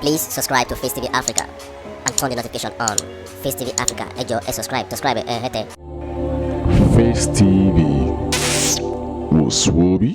Please subscribe to Face TV Africa and turn the notification on. Face TV Africa, ẹ jọ̀ọ́ ẹ subscribe, hete. Face TV was Swoby.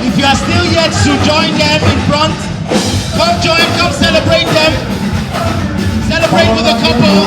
If you are still yet to join them in front, come celebrate them. Celebrate with the couple.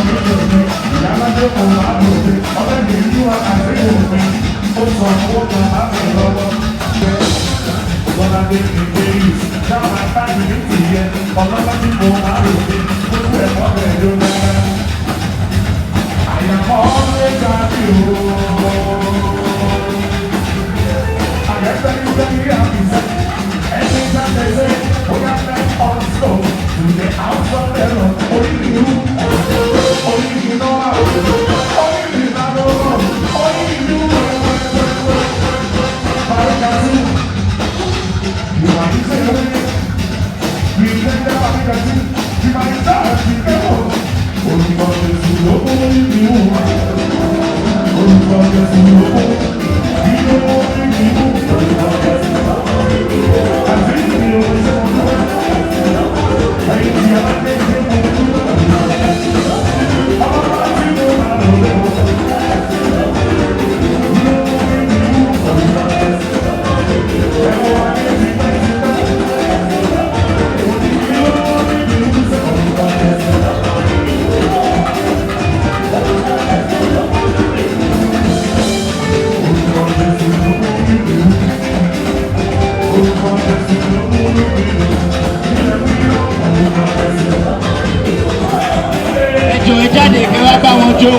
ẹjọ ẹ jáde kẹ wá bá wọn jó.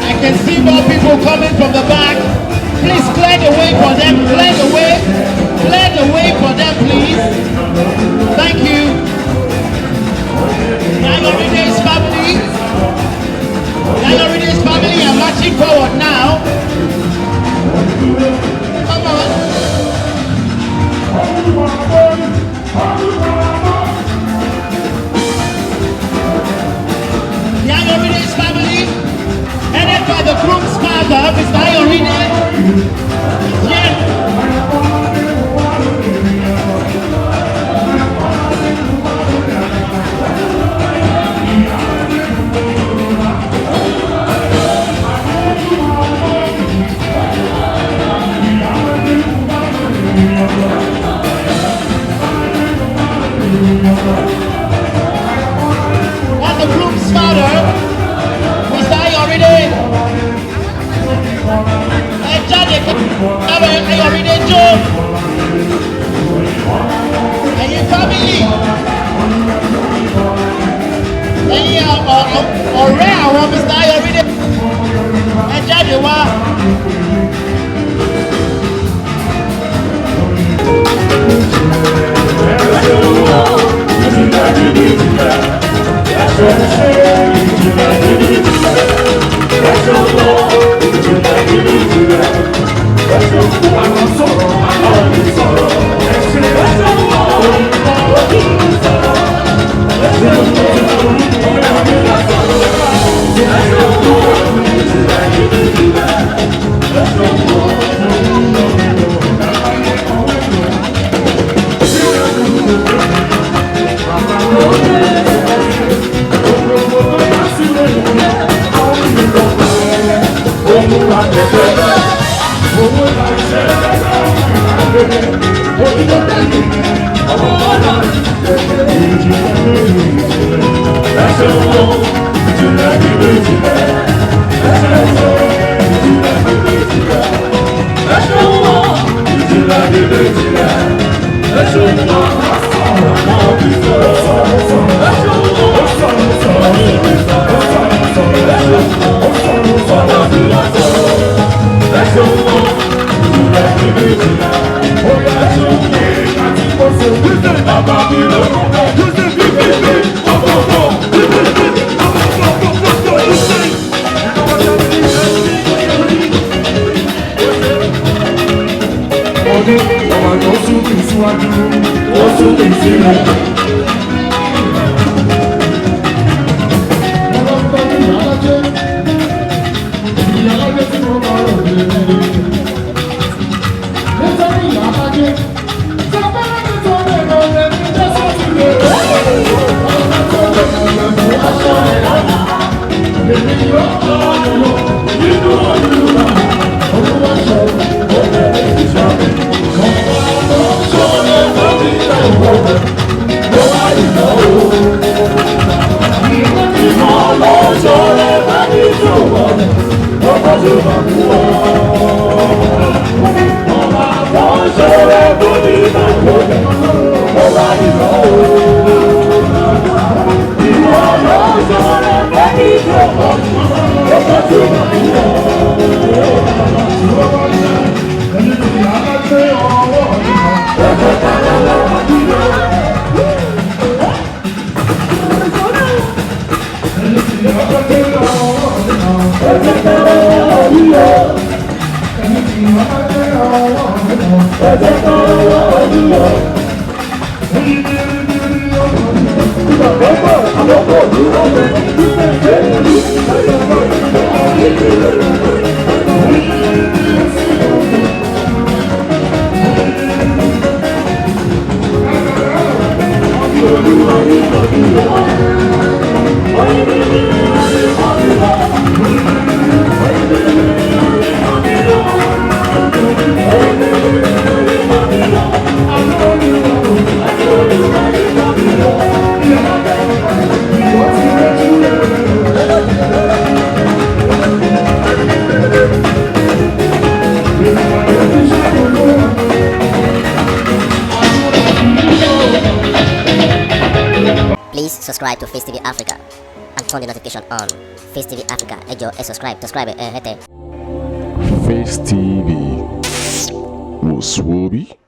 I can see more people coming from the back. Please clear the way for them. Clear the way. Clear the way for them, please. Thank you. Yayoride's family. Yayoride's family are marching forward now. Come on. Yayoride's family, headed by the groom's father, Mr. Ayoride. Yeah. And the groom's father, Mr. Ayoride. Ayoride Joe. And your family. Ẹ̀yin ọ̀rẹ́ àwọn Mr. Ayoride. Ẹ jáde wá. Please subscribe to Face TV Africa and turn the notification on. Face TV Africa, ẹ jọ̀ọ́ ẹ subscribe, hete. Face TV was Swoby.